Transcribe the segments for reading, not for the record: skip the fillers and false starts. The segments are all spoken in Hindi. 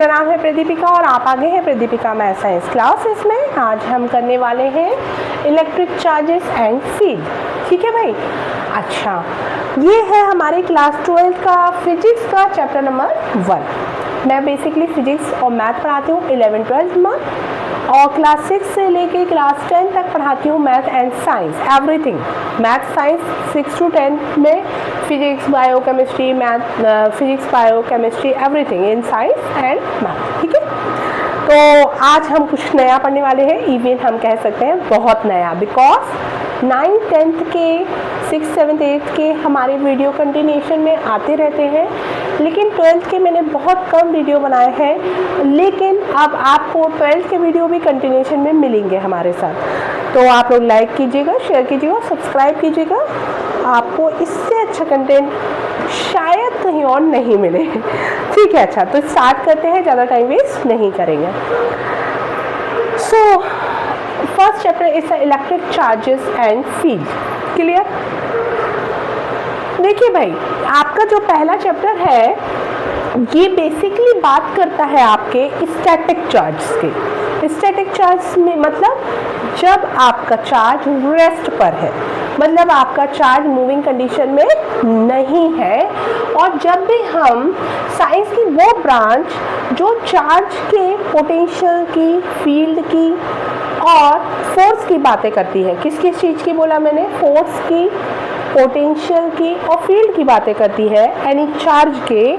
मेरा नाम है प्रदीपिका और आप आगे हैं प्रदीपिका मैथ साइंस क्लासेस में। आज हम करने वाले हैं इलेक्ट्रिक चार्जेस एंड फील्ड। ठीक है भाई। अच्छा, ये है हमारे क्लास 12 का फिजिक्स का चैप्टर नंबर 1। मैं बेसिकली फिजिक्स और मैथ पढ़ाती हूँ 11, 12 में, और क्लास 6 से लेके क्लास 10 तक पढ़ाती हूँ math and science, everything math science 6 to 10 में physics, biochemistry, math, physics, biochemistry, everything in science and math. ठीक है, तो आज हम कुछ नया पढ़ने वाले हैं। इवन हम कह सकते हैं बहुत नया, बिकॉज 9th 10th के 6th 7th 8th के हमारे वीडियो कंटिन्यूशन में आते रहते हैं, लेकिन 12th के मैंने बहुत कम वीडियो बनाए हैं। लेकिन अब आपको 12th के वीडियो भी कंटिन्यूशन में मिलेंगे हमारे साथ। तो आप लोग लाइक कीजिएगा, शेयर कीजिएगा, सब्सक्राइब कीजिएगा। आपको इससे अच्छा कंटेंट शायद कहीं और नहीं मिले। ठीक है, अच्छा तो स्टार्ट करते हैं, ज़्यादा टाइम वेस्ट नहीं करेंगे। So first chapter is electric charges and field. Clear? देखिए भाई, आपका जो पहला चैप्टर है ये बेसिकली बात करता है आपके स्टैटिक चार्ज के। स्टैटिक चार्ज में मतलब जब आपका चार्ज रेस्ट पर है, मतलब आपका चार्ज मूविंग कंडीशन में नहीं है। और जब भी हम साइंस की वो ब्रांच जो चार्ज के पोटेंशियल की, फील्ड की और फोर्स की बातें करती है, किस किस चीज़ की बोला मैंने, फोर्स की, पोटेंशियल की और फील्ड की बातें करती है यानी चार्ज के।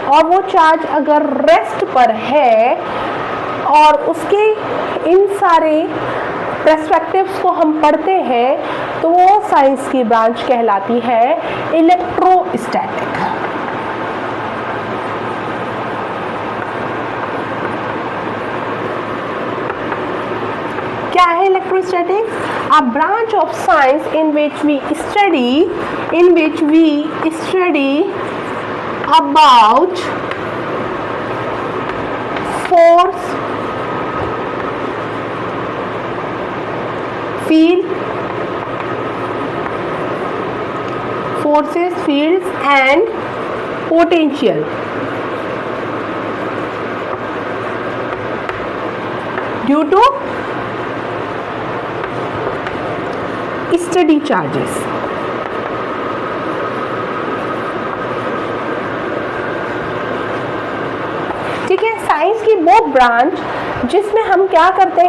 और वो चार्ज अगर रेस्ट पर है और उसके इन सारे पर्सपेक्टिव्स को हम पढ़ते हैं तो वो साइंस की ब्रांच कहलाती है इलेक्ट्रोस्टैटिक। क्या है electrostatic? A branch of science in which we study about force, field, forces, fields and potential due to study charges. ठीक है, साइंस की वो ब्रांच जिसमें हम क्या करते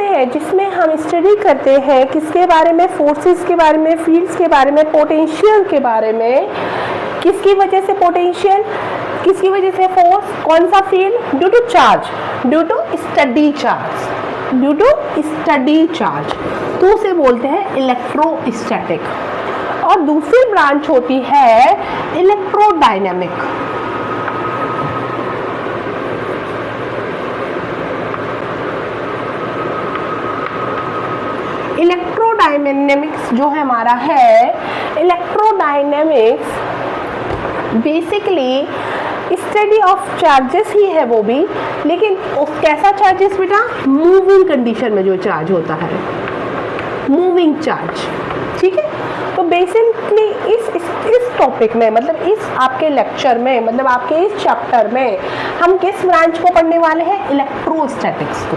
हैं, जिसमें हम स्टडी करते हैं किसके बारे में, फोर्सेस के बारे में, फील्ड्स के बारे में, पोटेंशियल के बारे में। किसकी वजह से पोटेंशियल, किसकी वजह से फोर्स, कौन सा field, due to charge, due to steady charge, due to steady charge, तो उसे बोलते हैं इलेक्ट्रोस्टैटिक। और दूसरी ब्रांच होती है इलेक्ट्रोडायनेमिक। इलेक्ट्रोडायनेमिक्स जो है हमारा है, electrodynamics basically study of charges ही है वो भी, लेकिन कैसा चार्जेस बेटा, मूविंग कंडीशन में जो चार्ज होता है, मूविंग चार्ज। ठीक है, तो बेसिकली इस टॉपिक में, मतलब इस आपके लेक्चर में, मतलब आपके इस चैप्टर में हम किस ब्रांच को पढ़ने वाले हैं, इलेक्ट्रोस्टैटिक्स को।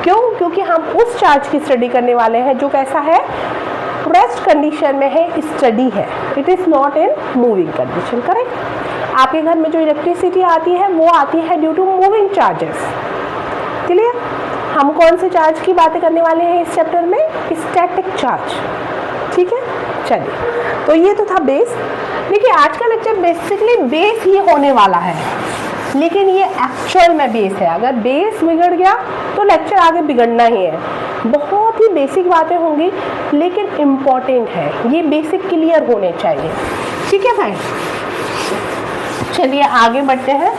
क्यों? क्योंकि हम उस चार्ज की स्टडी करने वाले हैं जो कैसा है, रेस्ट कंडीशन में है, स्टडी है, it is not in moving condition. Correct? आपके घर में जो इलेक्ट्रिसिटी आती है वो आती है due to moving charges. Clear? हम कौन से चार्ज की बातें करने वाले हैं इस चैप्टर में, स्टैटिक चार्ज। ठीक है, चलिए, तो ये तो था बेस। देखिए आज का लेक्चर बेसिकली बेस ही होने वाला है, लेकिन ये एक्चुअल में बेस है। अगर बेस बिगड़ गया तो लेक्चर आगे बिगड़ना ही है। बहुत ही बेसिक बातें होंगी लेकिन इम्पॉर्टेंट है, ये बेसिक क्लियर होने चाहिए। ठीक है भाई, चलिए आगे बढ़ते हैं।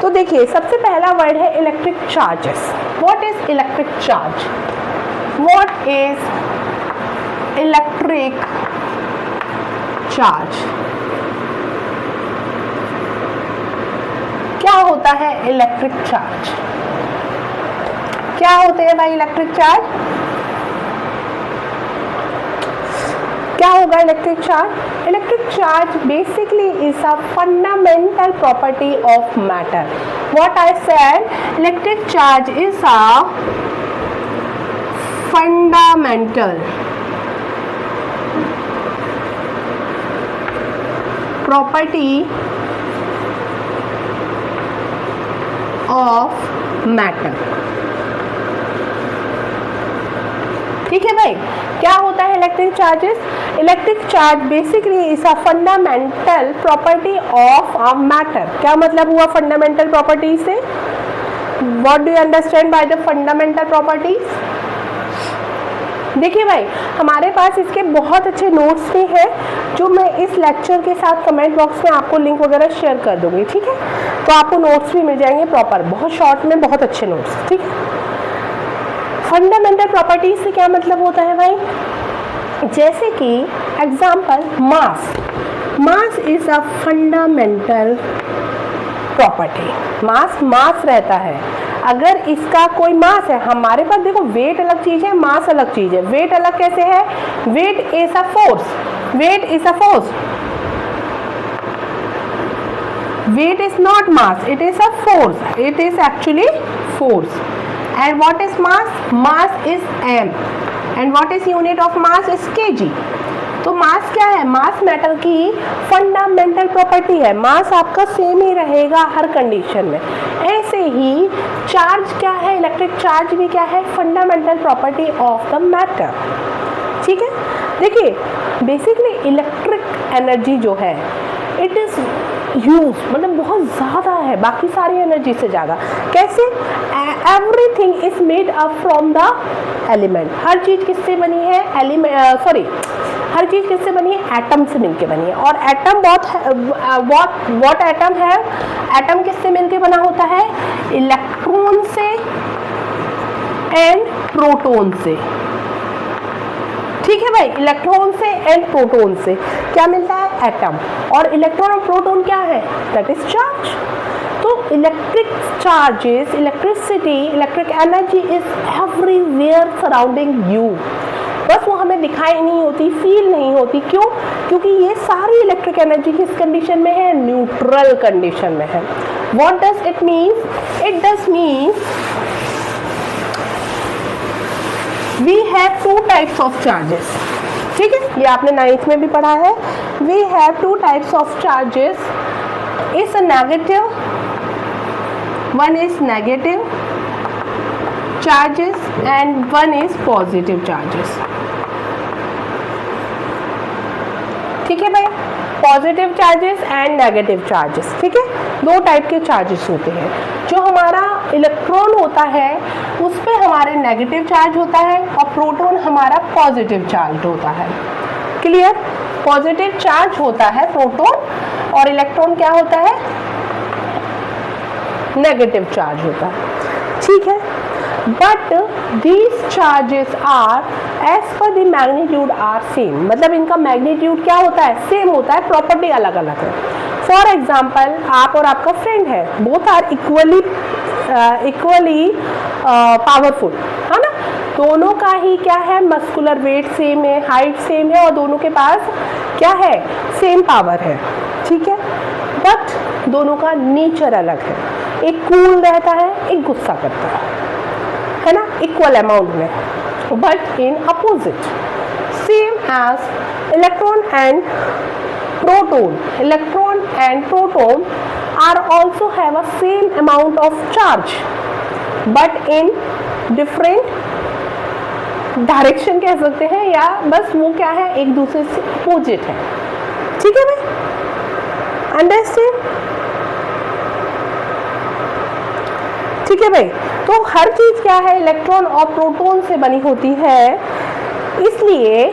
तो देखिए सबसे पहला वर्ड है electric charges. What is electric charge? What is electric charge? क्या होता है इलेक्ट्रिक चार्ज? क्या होते हैं भाई इलेक्ट्रिक चार्ज? क्या होगा electric charge? Electric charge basically is a fundamental property of matter. What I said, electric charge is a fundamental property of matter. ठीक है भाई, क्या होता है electric charges? Electric charge basically is a fundamental property of a matter. क्या मतलब हुआ फंडामेंटल प्रॉपर्टी से? What do you understand by the fundamental properties? देखिए भाई, हमारे पास इसके बहुत अच्छे नोट्स भी हैं जो मैं इस लेक्चर के साथ कमेंट बॉक्स में आपको लिंक वगैरह शेयर कर दूंगी. ठीक है, तो आपको नोट्स भी मिल जाएंगे प्रॉपर, बहुत शॉर्ट में बहुत अच्छे नोट्स. ठीक है, फंडामेंटल प्रॉपर्टीज से क्या मतलब होता है भाई? जैसे कि example mass. Mass is a fundamental property. Mass रहता है. अगर इसका कोई मास है, हमारे पास देखो वेट अलग चीज है, मास अलग चीज है. वेट अलग कैसे है? Weight is a force. Weight is a force. Weight is not mass, it is a force. It is actually force. And what is mass? Mass is m. And what is unit of mass is kg. तो मास क्या है? मास मैटर की फंडामेंटल प्रॉपर्टी है. मास आपका सेम ही रहेगा हर कंडीशन में. ऐसे ही चार्ज क्या है? इलेक्ट्रिक चार्ज भी क्या है? Fundamental property of the matter. ठीक है, देखिए बेसिकली इलेक्ट्रिक एनर्जी जो है इट इज ह्यूज, मतलब बहुत ज़्यादा है बाकी सारी एनर्जी से ज़्यादा. कैसे? Everything is made up from the element. हर चीज़ किससे बनी है? हर चीज़ किससे बनी है? एटम से मिलके बनी है. और एटम व्हाट एटम है? एटम किससे मिलके बना होता है? इलेक्ट्रॉन से एंड प्रोटॉन से. ठीक है भाई, इलेक्ट्रॉन से एंड प्रोटॉन से क्या मिलता है? एटम. और इलेक्ट्रॉन और प्रोटॉन क्या है? That is charge. तो electric charges, electricity, electric energy is everywhere surrounding you. बस वो हमें दिखाई नहीं होती, फील नहीं होती. क्यों? क्योंकि ये सारी इलेक्ट्रिक एनर्जी किस कंडीशन में है? न्यूट्रल कंडीशन में है. What does it mean? It does mean we have two types of charges. ठीक है, ये आपने 9th में भी पढ़ा है. we have two types of charges. is a negative, one is negative charges and one is positive charges. ठीक है भाई, positive charges and negative charges. ठीक है, दो टाइप के चार्जेस होते हैं. जो हमारा इलेक्ट्रॉन होता है उस पे हमारे नेगेटिव चार्ज होता है और प्रोटॉन हमारा पॉजिटिव चार्ज होता है. क्लियर? पॉजिटिव चार्ज होता है प्रोटॉन और इलेक्ट्रॉन क्या होता है? नेगेटिव चार्ज होता है. ठीक है, but these charges are as per the magnitude are same. मतलब इनका मैग्नीट्यूड क्या होता है? सेम होता है, प्रॉपर्टी अलग अलग है. फॉर एग्जाम्पल, आप और आपका फ्रेंड है, बोथ आर इक्वली पावरफुल, है ना. दोनों का ही क्या है? मस्कुलर वेट सेम है, हाइट सेम है और दोनों के पास क्या है? सेम पावर है. ठीक है, बट दोनों का नेचर अलग है. एक कूल रहता है, एक गुस्सा करता है ना, इक्वल अमाउंट में. But in opposite, same as electron and proton. Electron and proton are also have a same amount of charge but in different direction कह सकते हैं, या बस वो क्या है? एक दूसरे से अपोजिट है. ठीक है भाई, अंडरस्टैंड? ठीक है भाई, तो हर चीज क्या है? इलेक्ट्रॉन और प्रोटॉन से बनी होती है. इसलिए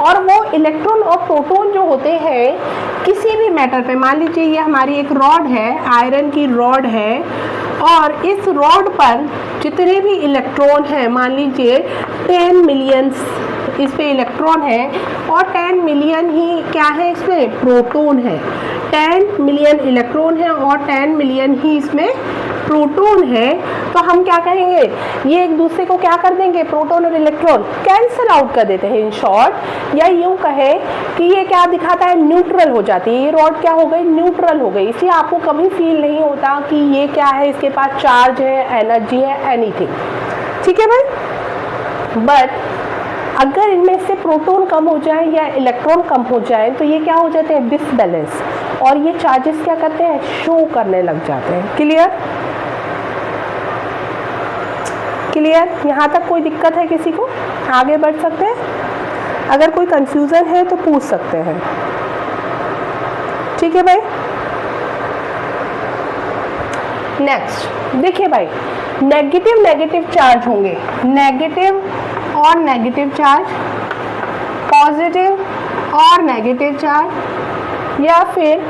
और वो इलेक्ट्रॉन और प्रोटॉन जो होते हैं किसी भी मैटर पे, मान लीजिए ये हमारी एक रॉड है, आयरन की रॉड है, और इस रॉड पर जितने भी इलेक्ट्रॉन हैं, मान लीजिए 10 मिलियन इस पे इलेक्ट्रॉन है और 10 मिलियन ही क्या है? इसमें प्रोटॉन है. 10 मिलियन इलेक्ट्रॉन है और 10 मिलियन ही इसमें प्रोटॉन है तो हम क्या कहेंगे, ये एक दूसरे को क्या कर देंगे, प्रोटॉन और इलेक्ट्रॉन कैंसिल आउट कर देते हैं इन शॉर्ट। या यूं कहे कि ये क्या दिखाता है, न्यूट्रल हो जाती है, ये रॉड क्या हो गई, न्यूट्रल हो गई। इसलिए आपको कभी फील नहीं होता कि ये क्या है, इसके पास चार्ज है, एनर्जी है, एनीथिंग। ठीक है भाई। बट अगर इनमें से प्रोटॉन कम हो जाए या इलेक्ट्रॉन कम हो जाए तो ये क्या हो जाते हैं, डिसबैलेंस, और ये चार्जेस क्या करते हैं, शो करने लग जाते हैं। क्लियर क्लियर, यहाँ तक कोई दिक्कत है किसी को, आगे बढ़ सकते हैं, अगर कोई कंफ्यूजन है तो पूछ सकते हैं। ठीक है भाई। नेक्स्ट देखिए भाई, नेगेटिव नेगेटिव चार्ज होंगे, नेगेटिव और नेगेटिव चार्ज, पॉजिटिव और नेगेटिव चार्ज, या फिर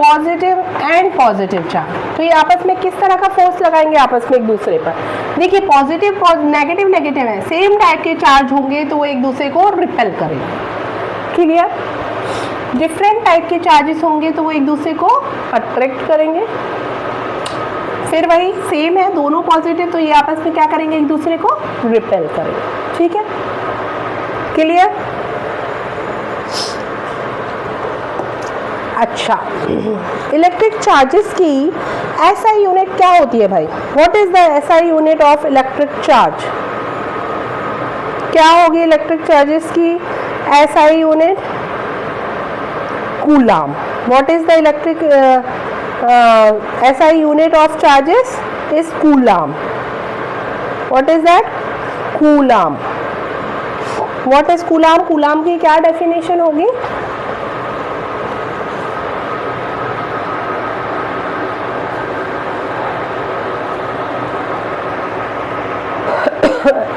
पॉजिटिव एंड पॉजिटिव चार्ज। तो ये आपस में किस तरह का फोर्स लगाएंगे आपस में एक दूसरे पर। देखिए पॉजिटिव नेगेटिव नेगेटिव है, सेम टाइप के चार्ज होंगे तो वो एक दूसरे को रिपेल करेंगे। क्लियर। डिफरेंट टाइप के चार्जेस होंगे तो वो एक दूसरे को अट्रैक्ट करेंगे। फिर वही सेम है, दोनों पॉजिटिव, तो ये आपस में क्या करेंगे, एक दूसरे को रिपेल करेंगे। ठीक है। क्लियर। अच्छा, इलेक्ट्रिक चार्जेस की एसआई यूनिट क्या होती है भाई, what is the SI unit of electric charge, क्या होगी इलेक्ट्रिक चार्जेस की SI unit, coulomb. What is the electric SI unit of charges is coulomb. What is that? Coulomb. What is coulomb? Coulomb की क्या definition होगी?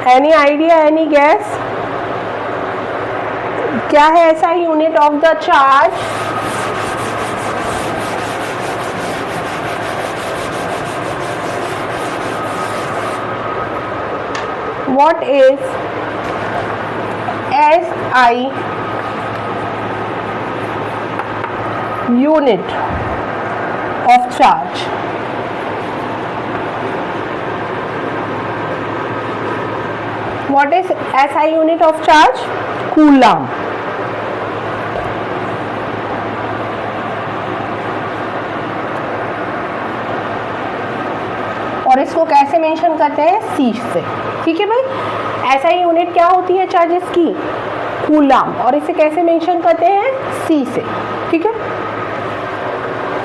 Any idea? Any guess? क्या है SI unit of the charge? What is SI unit of charge? What is SI unit of charge? Coulomb. और इसको कैसे मेंशन करते हैं? C से। ठीक है भाई। SI यूनिट क्या होती है चार्जेस की? कूलाम। और इसे कैसे मेंशन करते हैं? C से। ठीक है,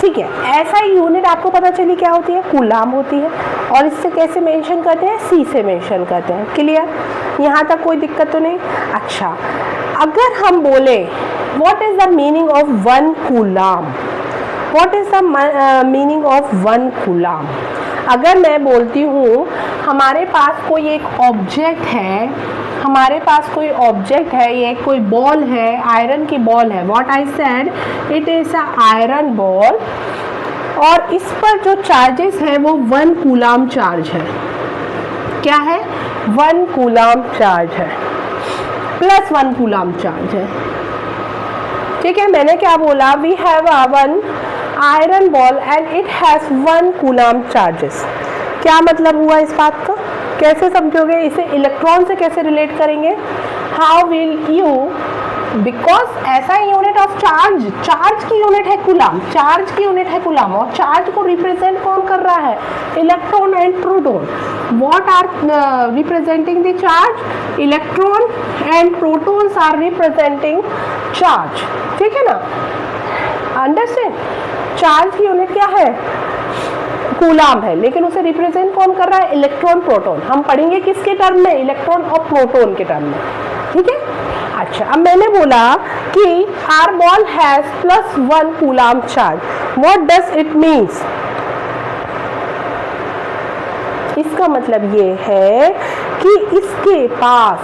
ठीक है। SI यूनिट आपको पता चली क्या होती है? कूलाम होती है। और इससे कैसे मेंशन करते हैं? C से मेंशन करते हैं। क्लियर? यहाँ तक कोई दिक्कत तो नहीं? अच्छा, अगर हम बोले what is the meaning of 1 coulomb, what is the meaning of 1 coulomb? अगर मैं बोलती हूँ हमारे पास कोई एक ऑब्जेक्ट है, हमारे पास कोई ऑब्जेक्ट है, ये कोई बॉल है, आयरन की बॉल है, what I said, it is a iron ball, और इस पर जो चार्जेस है वो 1 कूलाम चार्ज है। क्या है? 1 कूलाम चार्ज है, प्लस 1 कूलाम चार्ज है। ठीक है, मैंने क्या बोला? We have a 1 iron ball and it has 1 coulomb charges. क्या मतलब हुआ इस बात का? कैसे समझोगे इसे? इलेक्ट्रॉन से कैसे रिलेट करेंगे? हाउ विल यू, बिकॉज ऐसा यूनिट ऑफ चार्ज, चार्ज की यूनिट है कूलाम, चार्ज की यूनिट है कूलाम, और चार्ज को रिप्रेजेंट कौन कर रहा है? Electron and proton. What are representing the charge? Electron and protons are representing charge. ठीक है ना? अंडरस्टैंड? चार्ज की यूनिट क्या है? कूलाम है, लेकिन उसे रिप्रेजेंट कौन कर रहा है? Electron proton. हम पढ़ेंगे किसके टर्म में? इलेक्ट्रॉन और प्रोटॉन के टर्म में। ठीक है। अच्छा, अब मैंने बोला कि our ball has plus 1 coulomb charge, what does it means? इसका मतलब ये है कि इसके पास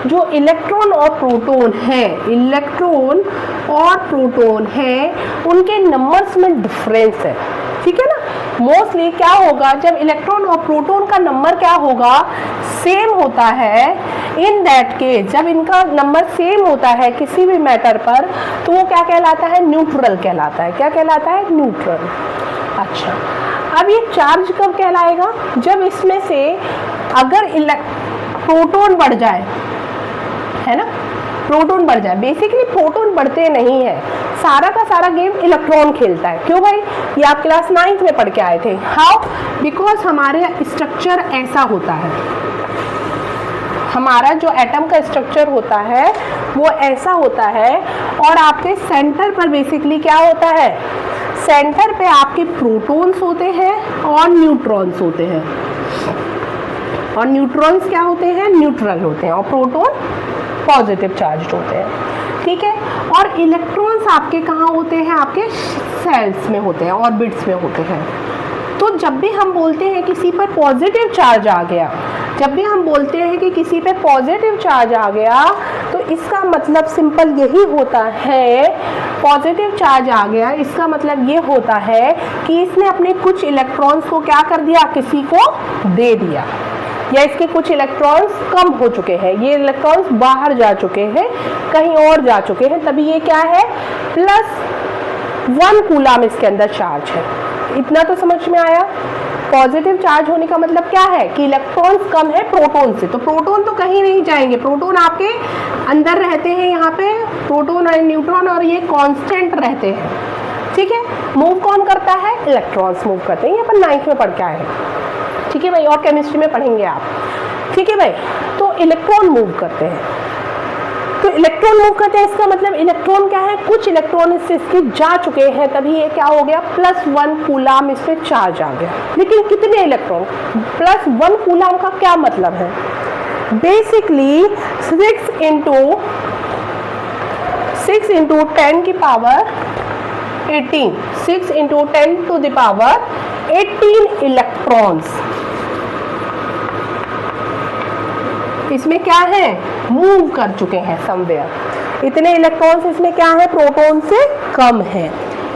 जो इलेक्ट्रॉन और प्रोटॉन है, इलेक्ट्रॉन और प्रोटॉन है, उनके नंबर्स में डिफरेंस है। ठीक है ना? मोस्टली क्या होगा, जब इलेक्ट्रॉन और प्रोटॉन का नंबर क्या होगा? सेम होता है, इन दैट केस जब इनका नंबर सेम होता है किसी भी मैटर पर, तो वो क्या कहलाता है? न्यूट्रल कहलाता है। क्या कहलाता है? न्यूट्रल। अच्छा, अब ये चार्ज कब कहलाएगा? जब इसमें से अगर प्रोटॉन बढ़ जाए, है ना, प्रोटॉन बढ़ जाए। बेसिकली प्रोटॉन बढ़ते नहीं है, सारा का सारा गेम इलेक्ट्रॉन खेलता है। क्यों भाई? ये आप क्लास 9th में पढ़ के आए थे। हाउ? बिकॉज हमारे स्ट्रक्चर ऐसा होता है, हमारा जो एटम का स्ट्रक्चर होता है वो ऐसा होता है, और आपके सेंटर पर बेसिकली क्या होता है? सेंटर पे आपके प्रोटॉन्स होते हैं और न्यूट्रॉन्स होते हैं, और न्यूट्रॉन्स क्या होते हैं? न्यूट्रल होते हैं, और प्रोटॉन पॉजिटिव चार्ज होते हैं। ठीक है, और इलेक्ट्रॉन्स आपके कहाँ होते हैं? आपके सेल्स में होते हैं, ऑर्बिट्स में होते हैं। तो जब भी हम बोलते हैं किसी पर पॉजिटिव चार्ज आ गया, जब भी हम बोलते हैं कि किसी पे पॉजिटिव चार्ज आ गया, तो इसका मतलब सिंपल यही होता है, पॉजिटिव चार्ज आ गया इसका मतलब ये होता है कि इसने अपने कुछ इलेक्ट्रॉन्स को क्या कर दिया? किसी को दे दिया, या इसके कुछ इलेक्ट्रॉन्स कम हो चुके हैं, ये इलेक्ट्रॉन्स बाहर जा चुके हैं, कहीं और जा चुके हैं, तभी ये क्या है? +1 कूलम इसके अंदर चार्ज है। इतना तो समझ में आया? पॉजिटिव चार्ज होने का मतलब क्या है? कि इलेक्ट्रॉन्स कम है प्रोटॉन से, तो प्रोटॉन तो कहीं नहीं जाएंगे, प्रोटॉन आपके अंदर रहते हैं, यहाँ पे प्रोटॉन और न्यूट्रॉन, और ये कांस्टेंट रहते हैं। ठीक है, मूव कौन करता है? इलेक्ट्रॉन्स मूव करते हैं। ये अपन 9th में पढ़ के आए हैं। ठीक है भाई, और केमिस्ट्री में पढ़ेंगे आप। ठीक है भाई, तो इलेक्ट्रॉन मूव करते हैं, तो इलेक्ट्रॉन मूव करते हैं, इसका मतलब इलेक्ट्रॉन क्या है? कुछ इलेक्ट्रॉन इसके जा चुके हैं, तभी ये क्या हो गया? +1 कूलम इस पे चार्ज आ गया। लेकिन कितने इलेक्ट्रॉन? +1 कूलम का क्या मतलब है? बेसिकली 6 इंटू 10 की power 18, 6 into 10 to the power 18 electrons इसमें क्या है? मूव कर चुके हैं समवेयर। इतने इलेक्ट्रॉन्स इसमें क्या है? प्रोटॉन से कम है।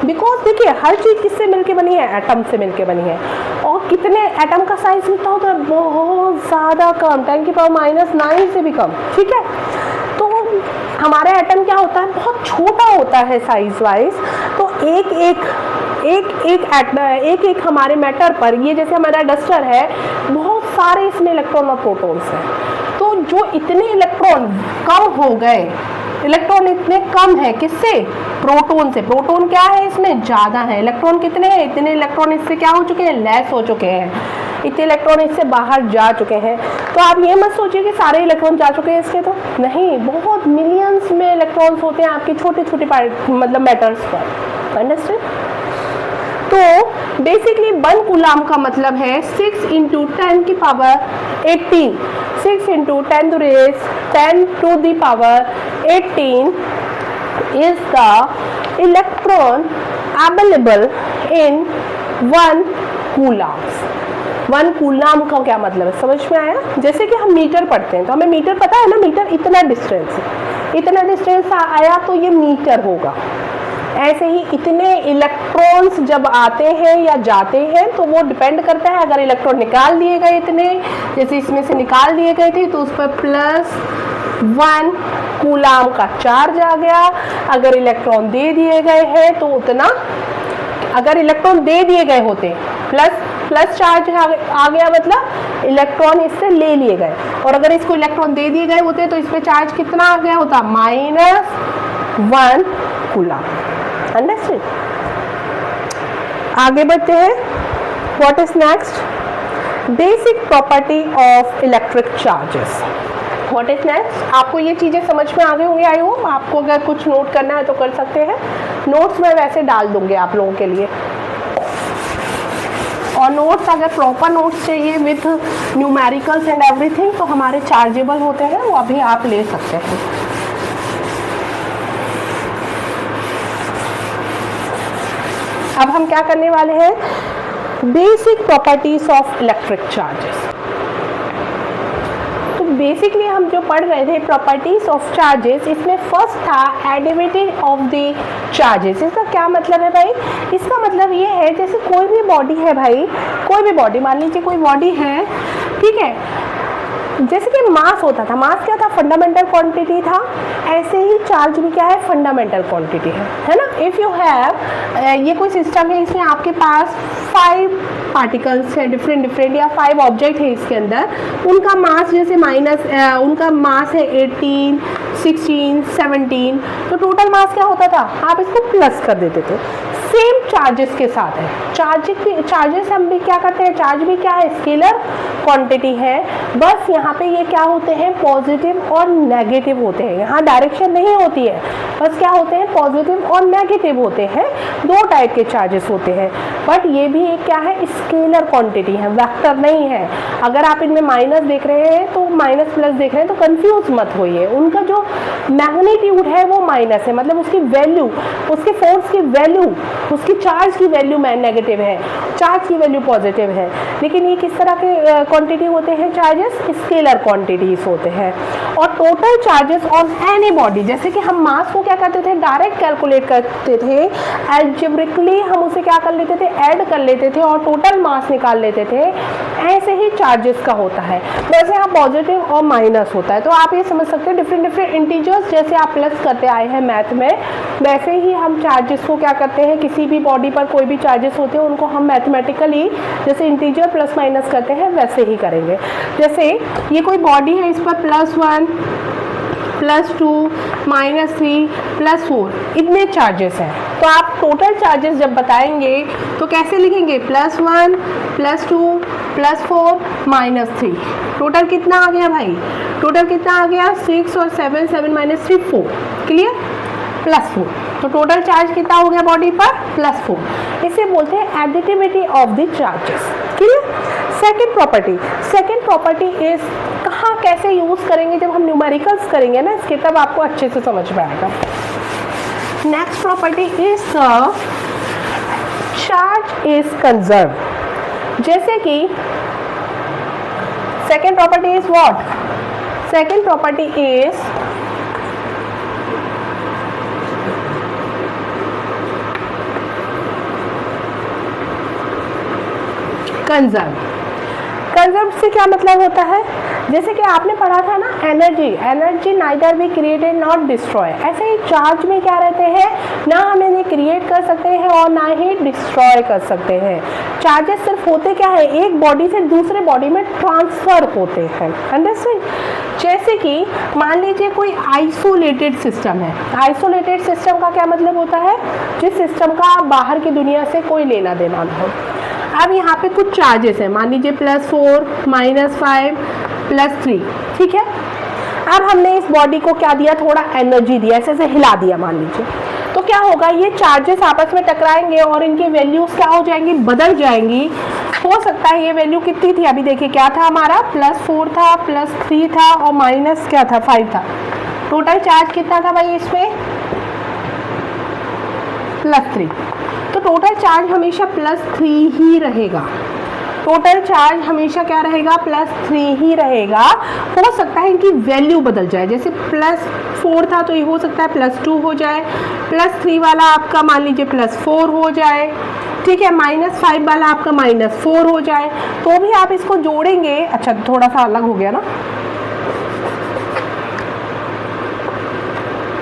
बिकॉज देखिए, हर चीज किससे मिलके बनी है? एटम से मिलके बनी है। और कितने एटम का साइज कितना होता है? बहुत ज्यादा कम, 10 की पावर -9 से भी कम। ठीक है, तो हमारा एटम क्या होता है? बहुत छोटा होता है साइज वाइज। तो एक हमारे मैटर पर, ये जैसे हमारा डस्टर है, बहुत सारे इसमें इलेक्ट्रॉन और प्रोटॉन्स हैं। तो जो इतने इलेक्ट्रॉन कम हो गए, इलेक्ट्रॉन इतने कम है किससे? प्रोटॉन से। प्रोटॉन क्या है? इसमें ज़्यादा है। इलेक्ट्रॉन कितने हैं? इतने इलेक्ट्रॉन इससे क्या हो चुके हैं? लेस हो चुके हैं। इतने इलेक्ट्रॉन इससे बाहर जा चुके हैं। तो आप ये मत सोचिए कि सारे इलेक्ट्रॉन जा चुके हैं इसके, तो नहीं, बहुत मिलियंस में इलेक्ट्रॉन्स होते हैं आपकी छोटे छोटे मतलब मैटर्स पर। अंडरस्टैंड? तो बेसिकली 1 कूलम का मतलब है 6 इंटू 10 की power 18, 6 into 10 to the power 18 is the electron available in 1 coulombs। 1 coulomb का क्या मतलब है? समझ में आया? जैसे कि हम मीटर पढ़ते हैं, तो हमें मीटर पता है ना, मीटर इतना डिस्टेंस आया तो ये मीटर होगा। ऐसे ही इतने इलेक्ट्रॉन्स जब आते हैं या जाते हैं, तो वो डिपेंड करता है, अगर इलेक्ट्रॉन निकाल दिए गए इतने, जैसे इसमें से निकाल दिए गए थे, तो उस पर +1 कूलम का चार्ज आ गया। अगर इलेक्ट्रॉन दे दिए गए हैं तो उतना, अगर इलेक्ट्रॉन दे दिए गए होते, प्लस चार्ज आ गया, मतलब इलेक्ट्रॉन इससे ले लिए गए, और अगर इसको इलेक्ट्रॉन दे दिए गए होते तो इस पे चार्ज कितना आ गया होता? -1 कूलम। अंडरस्टैंड? आगे बढ़ते हैं। What is next? Basic property of electric charges. What is next? आपको ये चीजें समझ में आ गई होंगी, आई होप। आपको अगर कुछ नोट करना है तो कर सकते हैं, नोट्स में वैसे डाल दूंगे आप लोगों के लिए। और नोट्स, अगर प्रॉपर नोट्स चाहिए विथ न्यूमेरिकल्स एंड एवरीथिंग, तो हमारे चार्जेबल होते हैं, वो अभी आप ले सकते हैं। अब हम क्या करने वाले हैं? Basic properties of electric charges. तो बेसिकली हम जो पढ़ रहे थे प्रॉपर्टीज ऑफ चार्जेस, इसमें फर्स्ट था एडिविटी ऑफ द चार्जेस। इसका क्या मतलब है भाई? इसका मतलब ये है, जैसे कोई भी बॉडी है भाई, कोई भी बॉडी, मान लीजिए कोई बॉडी है, ठीक है, जैसे कि मास होता था, मास क्या था, फंडामेंटल क्वांटिटी था, ऐसे ही चार्ज भी क्या है, फंडामेंटल क्वांटिटी है ना। इफ़ यू हैव ये कोई सिस्टम है, इसमें आपके पास 5 पार्टिकल्स है डिफरेंट या 5 ऑब्जेक्ट है इसके अंदर, उनका मास जैसे उनका मास है 18, 16, 17, तो टोटल मास क्या होता था, आप इसको प्लस कर देते थे। सेम चार्जेस के साथ है, चार्जेस हम भी क्या करते हैं, चार्ज भी क्या है, स्केलर क्वांटिटी है, बस यहाँ पे ये क्या होते हैं, पॉजिटिव और नेगेटिव होते हैं, यहाँ डायरेक्शन नहीं होती है, बस क्या होते हैं, पॉजिटिव और नेगेटिव होते हैं, 2 टाइप के चार्जेस होते हैं। बट ये भी एक क्या है, स्केलर क्वांटिटी है, वेक्टर नहीं है। अगर आप इनमें माइनस देख रहे हैं तो माइनस प्लस देख रहे हैं तो कंफ्यूज मत होइए, उनका जो मैग्नीट्यूड है वो माइनस है, मतलब उसकी वैल्यू, उसके फोर्स की वैल्यू, उसकी चार्ज की वैल्यू नेगेटिव है, चार्ज की वैल्यू पॉजिटिव है। लेकिन ये किस तरह के क्वांटिटी होते हैं, चार्जेस स्केलर क्वांटिटीज होते हैं। और total charges on any body, जैसे कि हम मास को क्या करते थे, डायरेक्ट कैलकुलेट करते थे, एल्जेब्रिकली हम उसे क्या कर लेते थे, ऐड कर लेते थे और टोटल मास निकाल लेते थे, ऐसे ही चार्जेस का होता है। वैसे यहाँ पॉजिटिव और माइनस होता है, तो आप ये समझ सकते हैं डिफरेंट इंटीजर्स, जैसे आप प्लस करते आए हैं मैथ में, वैसे ही हम चार्जेस को क्या करते हैं, किसी भी बॉडी पर कोई भी चार्जेस होते हैं उनको हम मैथमेटिकली जैसे इंटीजर प्लस माइनस करते हैं वैसे ही करेंगे। जैसे ये कोई बॉडी है, इस पर +1, +2, -3, +4 इतने चार्जेस हैं, तो आप टोटल चार्जेस जब बताएंगे तो कैसे लिखेंगे, +1, +2, +4, -3, टोटल कितना आ गया भाई, टोटल कितना आ गया, 6 और 7, 7 - 3 4, क्लियर, +4, तो टोटल चार्ज कितना हो गया बॉडी पर, +4। इसे बोलते हैं additivity of the charges, clear. Second property is कहाँ कैसे यूज करेंगे, जब हम न्यूमेरिकल्स करेंगे ना इसके, तब आपको अच्छे से समझ में आएगा। Next property is charge is conserve, जैसे कि second property is what, second property is conserve से क्या मतलब होता है, जैसे कि आपने पढ़ा था ना, energy neither be created not destroy, ऐसे ही चार्ज में क्या रहते हैं, ना हम इन्हें क्रिएट कर सकते हैं और ना ही डिस्ट्रॉय कर सकते हैं। चार्जेस सिर्फ होते क्या है, एक बॉडी से दूसरे बॉडी में ट्रांसफर होते हैं, अंडरस्टैंड। जैसे कि मान लीजिए कोई आइसोलेटेड सिस्टम है, आइसोलेटेड सिस्टम का क्या मतलब होता है, जिस सिस्टम का बाहर की दुनिया से कोई लेना देना ना हो। अब यहाँ पे कुछ चार्जेस हैं, मान लीजिए +4, -5, +3, ठीक है। अब हमने इस बॉडी को क्या दिया, थोड़ा एनर्जी दिया, ऐसे हिला दिया मान लीजिए, तो क्या होगा, ये चार्जेस आपस में टकराएंगे और इनकी वैल्यूज क्या हो जाएंगी, बदल जाएंगी। हो सकता है ये वैल्यू कितनी थी, अभी देखिए क्या था हमारा, +4 था, +3 था और माइनस क्या था, 5 था। टोटल चार्ज कितना था भाई इसमें, +3, तो टोटल चार्ज हमेशा +3 ही रहेगा, टोटल चार्ज हमेशा क्या रहेगा, +3 ही रहेगा। हो सकता है इनकी वैल्यू बदल जाए, जैसे +4 था तो ये हो सकता है +2 हो जाए, +3 वाला आपका मान लीजिए +4 हो जाए, ठीक है, -5 वाला आपका -4 हो जाए, तो भी आप इसको जोड़ेंगे, अच्छा थोड़ा सा अलग हो गया ना,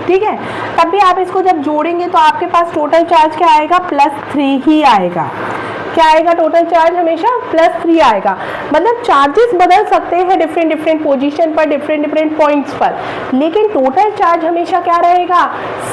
ठीक है, तब भी आप इसको जब जोड़ेंगे तो आपके पास टोटल चार्ज क्या आएगा, +3 ही आएगा। क्या आएगा, टोटल चार्ज हमेशा +3 आएगा। मतलब चार्जेस बदल सकते हैं डिफरेंट पोजीशन पर, डिफरेंट पॉइंट्स पर, लेकिन टोटल चार्ज हमेशा क्या रहेगा,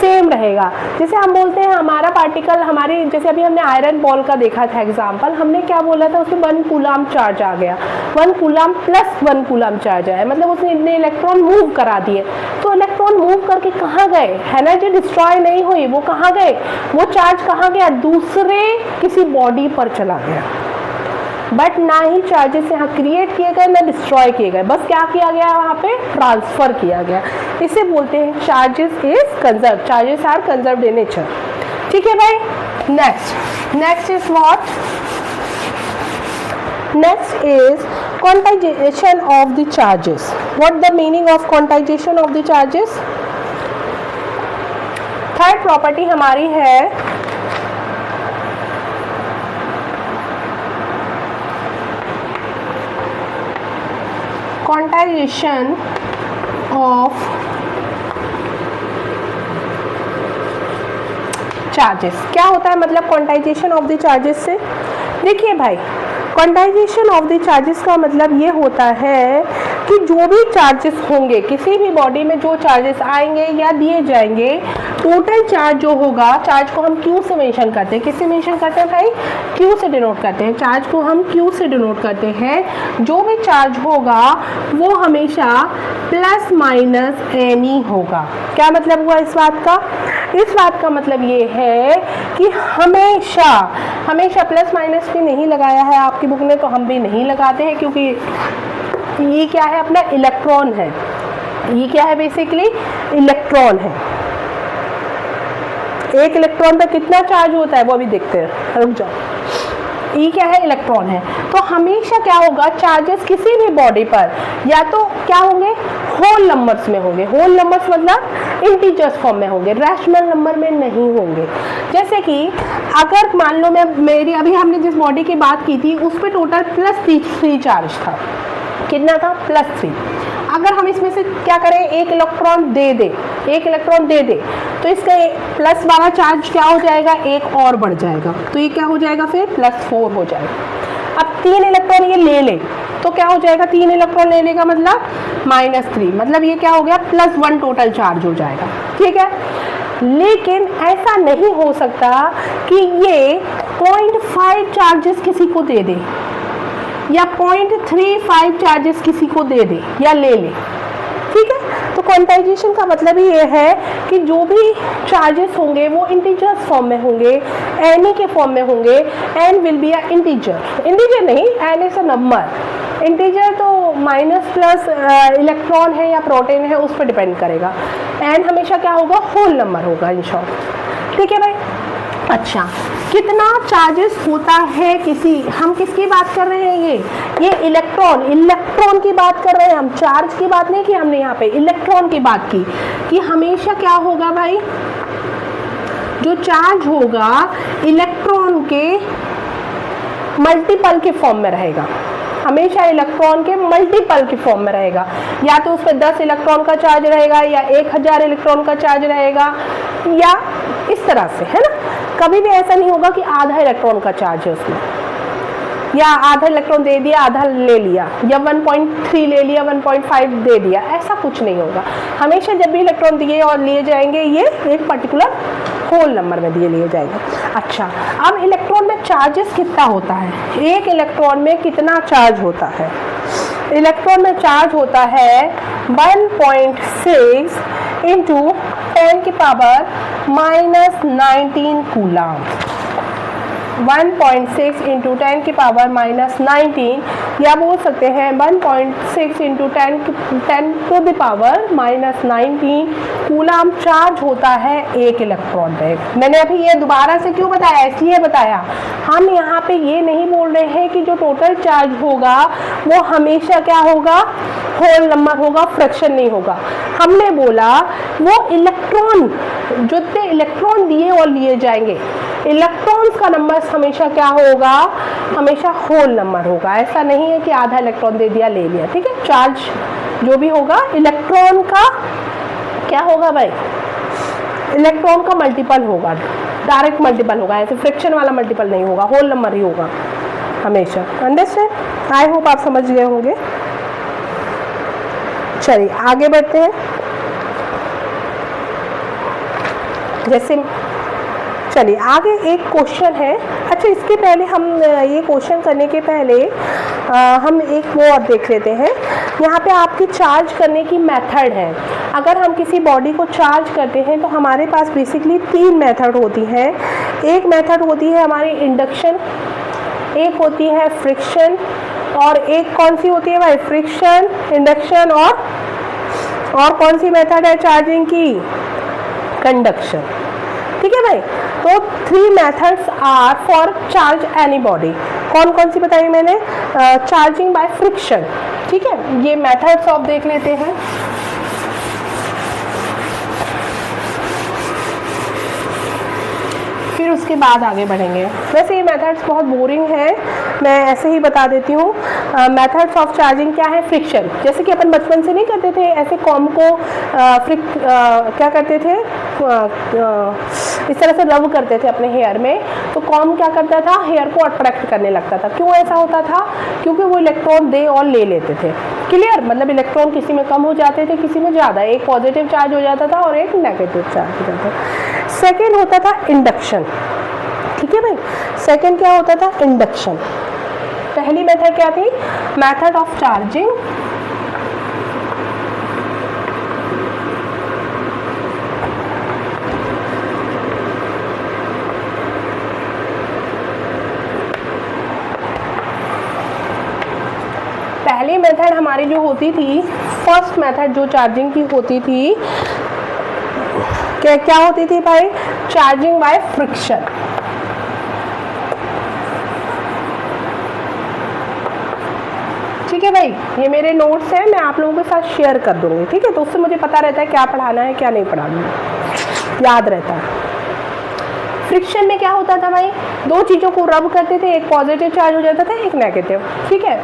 सेम रहेगा। जैसे हम बोलते हैं हमारा पार्टिकल, हमारे जैसे अभी हमने आयरन बॉल का देखा था एग्जाम्पल, हमने क्या बोला था, उसमें 1 कूलम चार्ज आ गया, 1 कूलम + 1 कूलम चार्ज आया, मतलब उसने इतने इलेक्ट्रॉन मूव करा दिए। तो इलेक्ट्रॉन मूव करके कहाँ गए, एनर्जी डिस्ट्रॉय नहीं हुई, वो कहाँ गए, वो चार्ज कहाँ गया, दूसरे किसी बॉडी पर चला गया। बट ना ही चार्जेस यहाँ क्रिएट किए गए ना डिस्ट्रॉय किए गए, बस क्या किया गया, वहाँ पे ट्रांसफर किया गया। इसे बोलते हैं charges is conserve, charges are conserved in nature, ठीक है भाई। Next is what, next is quantization of the charges. What the meaning of quantization of the charges. Third property हमारी है क्वांटाइजेशन ऑफ चार्जेस। क्या होता है मतलब क्वांटाइजेशन ऑफ द चार्जेस से? देखिए भाई, क्वांटाइजेशन ऑफ द चार्जेस का मतलब ये होता है कि जो भी चार्जेस होंगे, किसी भी बॉडी में जो चार्जेस आएंगे या दिए जाएंगे, टोटल चार्ज जो होगा, चार्ज को हम क्यू से मेंशन करते हैं। किससे मेंशन करते हैं भाई? क्यू से डिनोट करते हैं। चार्ज को हम क्यू से डिनोट करते हैं। जो भी चार्ज होगा वो हमेशा प्लस माइनस एन ही होगा। क्या मतलब हुआ इस बात का? इस बात का मतलब ये है कि हमेशा हमेशा प्लस माइनस भी नहीं लगाया है आपकी बुक ने, तो हम भी नहीं लगाते हैं, क्योंकि ये क्या है? अपना इलेक्ट्रॉन है। ये क्या है? बेसिकली इलेक्ट्रॉन है। एक इलेक्ट्रॉन पर कितना चार्ज होता है वो अभी देखते हैं, रुक जाओ। ये क्या है? इलेक्ट्रॉन है। तो हमेशा क्या होगा? चार्जेस किसी भी बॉडी पर या तो क्या होंगे? होल नंबर्स में होंगे। होल नंबर्स मतलब इंटीजर्स फॉर्म में होंगे, रैशनल नंबर में नहीं होंगे। जैसे कि अगर मान लो मेरी अभी हमने जिस बॉडी की बात की थी उस पर टोटल +3 चार्ज था। कितना था? +3। अगर हम इसमें से क्या करें? एक इलेक्ट्रॉन दे दे, तो इसका प्लस वाला चार्ज क्या हो जाएगा? एक और बढ़ जाएगा, तो ये क्या हो जाएगा? फिर +4 हो जाएगा। अब 3 इलेक्ट्रॉन ये ले तो क्या हो जाएगा? 3 इलेक्ट्रॉन लेने का मतलब -3, मतलब ये क्या हो गया? +1 टोटल चार्ज हो जाएगा। ठीक है, लेकिन ऐसा नहीं हो सकता कि ये 0.5 चार्जेस किसी को दे दे या 0.35 चार्जेस किसी को दे दे या ले ले। ठीक है, तो क्वांटाइजेशन का मतलब ये है कि जो भी चार्जेस होंगे वो इंटीजर्स फॉर्म में होंगे, एन के फॉर्म में होंगे। N will be a integer नहीं, N is a number. Integer तो माइनस प्लस इलेक्ट्रॉन है या प्रोटॉन है उस पर डिपेंड करेगा। एन हमेशा क्या होगा? होल नंबर होगा इन शॉर्ट। ठीक है भाई। अच्छा, कितना चार्जेस होता है हम किसकी बात कर रहे हैं? ये इलेक्ट्रॉन की बात कर रहे हैं हम। चार्ज की बात नहीं की हमने, यहाँ पे इलेक्ट्रॉन की बात की कि हमेशा क्या होगा भाई? जो चार्ज होगा इलेक्ट्रॉन के मल्टीपल के फॉर्म में रहेगा। हमेशा इलेक्ट्रॉन के मल्टीपल के फॉर्म में रहेगा। या तो उस पर 10 इलेक्ट्रॉन का चार्ज रहेगा या 1000 इलेक्ट्रॉन का चार्ज रहेगा, या इस तरह से, है ना। कभी भी ऐसा नहीं होगा कि आधा इलेक्ट्रॉन का चार्ज है उसमें, या आधा इलेक्ट्रॉन दे दिया आधा ले लिया, या 1.3 ले लिया 1.5 दे दिया, ऐसा कुछ नहीं होगा। हमेशा जब भी इलेक्ट्रॉन दिए और लिए जाएंगे ये एक पर्टिकुलर होल नंबर में लिए जाएंगे। अच्छा, अब इलेक्ट्रॉन में चार्जेस कितना होता है? एक इलेक्ट्रॉन में कितना चार्ज होता है? इलेक्ट्रॉन में चार्ज होता है 1.6 इंटू 10 की पावर -19 कूलम। 1.6 इंटू 10 की पावर -19, या बोल सकते हैं 1.6 into 10 to the power -19 coulomb charge होता है एक इलेक्ट्रॉन पे। मैंने अभी ये दोबारा से क्यों बताया? इसलिए बताया, हम यहाँ पे ये नहीं बोल रहे हैं कि जो टोटल चार्ज होगा वो हमेशा क्या होगा? होल नंबर होगा, फ्रैक्शन नहीं होगा। हमने बोला वो इलेक्ट्रॉन, जितने इलेक्ट्रॉन दिए और लिए जाएंगे, इलेक्ट्रॉन्स का नंबर हमेशा क्या होगा? हमेशा होल नंबर होगा। ऐसा नहीं है कि आधा इलेक्ट्रॉन दे दिया ले लिया। ठीक है, चार्ज जो भी होगा इलेक्ट्रॉन का क्या होगा भाई? इलेक्ट्रॉन का मल्टीपल होगा, डायरेक्ट मल्टीपल होगा, ऐसे फ्रिक्शन वाला मल्टीपल नहीं होगा, होल नंबर ही होगा हमेशा। अंडरस्टैंड? आई होप आप समझ गए होंगे। चलिए आगे बढ़ते हैं। जैसे चलिए आगे एक क्वेश्चन है। अच्छा, इसके पहले हम ये क्वेश्चन करने के पहले हम एक वो और देख लेते हैं। यहाँ पे आपकी चार्ज करने की मेथड है। अगर हम किसी बॉडी को चार्ज करते हैं तो हमारे पास बेसिकली 3 मेथड होती हैं। एक मेथड होती है हमारी इंडक्शन, एक होती है फ्रिक्शन, और एक कौन सी होती है भाई? फ्रिक्शन, इंडक्शन, और कौन सी मेथड है चार्जिंग की? कंडक्शन। ठीक है भाई, तो 3 methods are for charge any body. कौन कौन सी बताई मैंने? Charging by friction. ठीक है, ये मेथड्स ऑफ देख लेते हैं। फिर उसके बाद आगे बढ़ेंगे। वैसे ये मेथड्स बहुत बोरिंग है, मैं ऐसे ही बता देती हूँ। मेथड्स ऑफ चार्जिंग क्या है? फ्रिक्शन, जैसे कि अपन बचपन से नहीं करते थे ऐसे कॉम को क्या करते थे, इस तरह से रब करते थे अपने हेयर में, तो कॉम क्या करता था? हेयर को अट्रैक्ट करने लगता था। क्यों ऐसा होता था? क्योंकि वो इलेक्ट्रॉन दे और ले लेते थे। क्लियर? मतलब इलेक्ट्रॉन किसी में कम हो जाते थे, किसी में ज़्यादा, एक पॉजिटिव चार्ज हो जाता था और एक नेगेटिव चार्ज हो जाता था। सेकेंड होता था इंडक्शन। ठीक है भाई, सेकेंड क्या होता था? इंडक्शन। पहली मेथड क्या थी? मेथड ऑफ चार्जिंग पहली मेथड हमारी जो होती थी, फर्स्ट मेथड जो चार्जिंग की होती थी, क्या होती थी भाई? Charging by friction. ठीक है भाई, ये मेरे नोट्स हैं, मैं आप लोगों के साथ शेयर कर दूंगी। ठीक है, तो उससे मुझे पता रहता है क्या पढ़ाना है क्या नहीं पढ़ाना है, याद रहता है। फ्रिक्शन में क्या होता था भाई? दो चीज़ों को रब करते थे, एक पॉजिटिव चार्ज हो जाता था, एक नेगेटिव। ठीक है।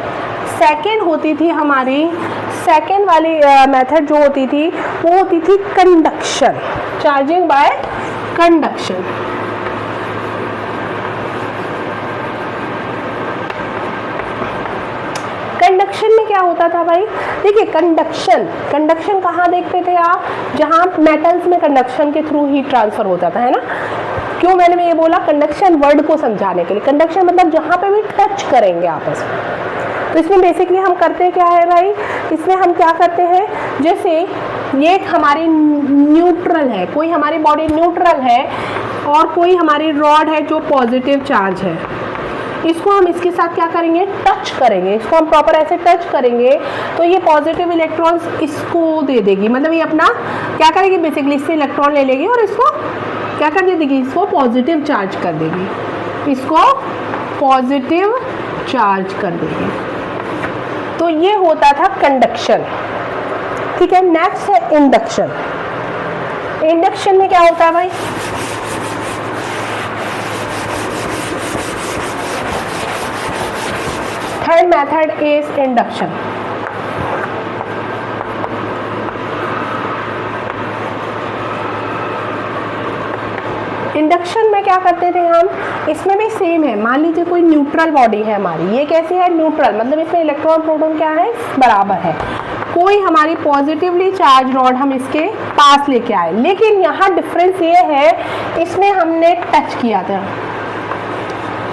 सेकेंड होती थी हमारी, सेकेंड वाली मेथड जो होती थी वो होती थी conduction, charging by conduction. Conduction में क्या होता था भाई? देखिए, कंडक्शन कहाँ देखते थे आप? जहाँ मेटल्स में कंडक्शन के थ्रू हीट ट्रांसफर होता था, है ना। क्यों मैंने ये बोला? कंडक्शन वर्ड को समझाने के लिए। कंडक्शन मतलब जहाँ पे भी टच करेंगे आपस में। तो इसमें बेसिकली हम करते क्या है भाई? इसमें हम क्या करते हैं, जैसे ये हमारी न्यूट्रल है, कोई हमारी बॉडी न्यूट्रल है और कोई हमारी रॉड है जो पॉजिटिव चार्ज है, इसको हम इसके साथ क्या करेंगे? टच करेंगे। इसको हम प्रॉपर ऐसे टच करेंगे तो ये पॉजिटिव इलेक्ट्रॉन्स इसको दे देगी, मतलब ये अपना क्या करेगी? बेसिकली इससे इलेक्ट्रॉन ले लेगी और इसको क्या कर देगी? इसको पॉजिटिव चार्ज कर देगी, इसको पॉजिटिव चार्ज कर देगी। तो ये होता था कंडक्शन। ठीक है। नेक्स्ट है इंडक्शन। इंडक्शन में क्या होता है भाई? Third method is induction. Induction में क्या करते थे हम? इसमें भी सेम है। मान लीजिए कोई न्यूट्रल बॉडी है हमारी, ये कैसी है? न्यूट्रल, मतलब इसमें इलेक्ट्रॉन प्रोटॉन क्या है? बराबर है। कोई हमारी पॉजिटिवली चार्ज रॉड हम इसके पास लेके आए, लेकिन यहाँ डिफरेंस ये है, इसमें हमने टच किया था,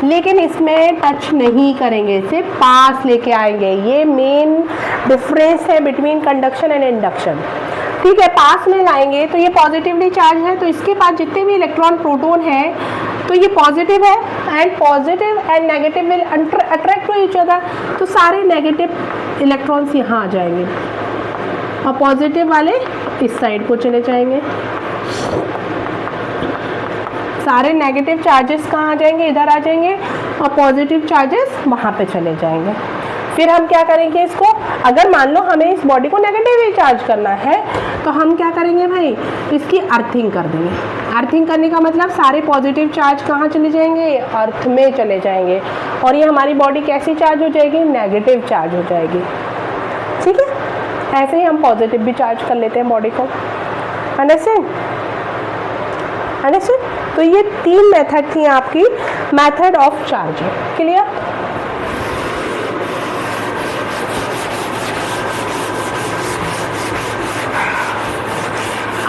लेकिन इसमें टच नहीं करेंगे, इसे पास लेके आएंगे। ये मेन डिफरेंस है बिटवीन कंडक्शन एंड इंडक्शन। ठीक है, पास में लाएंगे तो ये पॉजिटिवली चार्ज है, तो इसके पास जितने भी इलेक्ट्रॉन प्रोटॉन है तो ये पॉजिटिव है, and positive and negative will attract to each other, तो सारे नेगेटिव इलेक्ट्रॉन्स यहाँ आ जाएंगे और पॉजिटिव वाले इस साइड को चले जाएंगे। सारे नेगेटिव चार्जेस कहाँ आ जाएंगे? इधर आ जाएंगे, और पॉजिटिव चार्जेस वहाँ पे चले जाएंगे। फिर हम क्या करेंगे इसको? अगर मान लो हमें इस बॉडी को नेगेटिव चार्ज करना है तो हम क्या करेंगे भाई? इसकी अर्थिंग कर देंगे। अर्थिंग करने का मतलब सारे पॉजिटिव चार्ज कहाँ चले जाएंगे? अर्थ में चले जाएंगे, और ये हमारी बॉडी कैसी चार्ज हो जाएगी? नेगेटिव चार्ज हो जाएगी। ठीक है, ऐसे ही हम पॉजिटिव भी चार्ज कर लेते हैं बॉडी को। अंडरस्टैंड? अंडरस्टैंड? तो ये तीन मेथड थी आपकी मेथड ऑफ चार्जिंग। क्लियर?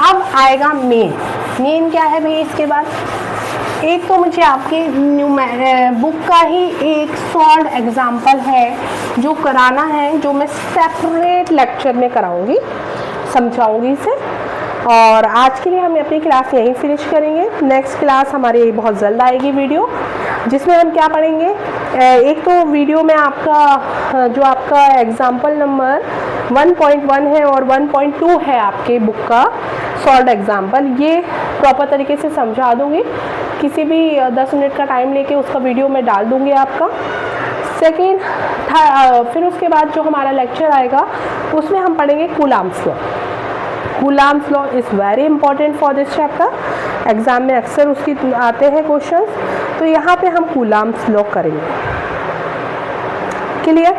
अब आएगा मेन क्या है भाई? इसके बाद एक तो मुझे आपके बुक का ही एक सॉल्व एग्जाम्पल है जो कराना है, जो मैं सेपरेट लेक्चर में कराऊंगी, समझाऊंगी इसे। और आज के लिए हम अपनी क्लास यहीं फिनिश करेंगे। नेक्स्ट क्लास हमारी बहुत जल्द आएगी वीडियो, जिसमें हम क्या पढ़ेंगे? एक तो वीडियो में आपका जो आपका एग्जाम्पल नंबर 1.1 है और 1.2 है आपके बुक का सॉल्व एग्जाम्पल, ये प्रॉपर तरीके से समझा दूंगी। किसी भी 10 मिनट का टाइम लेके उसका वीडियो में डाल दूंगी आपका। सेकेंड फिर उसके बाद जो हमारा लेक्चर आएगा उसमें हम पढ़ेंगे coulombs law. Coulombs law is very important for this chapter. Exam में अक्सर उसकी आते हैं क्वेश्चंस। तो यहाँ पे हम कूलाम्स लॉ करेंगे। क्लियर?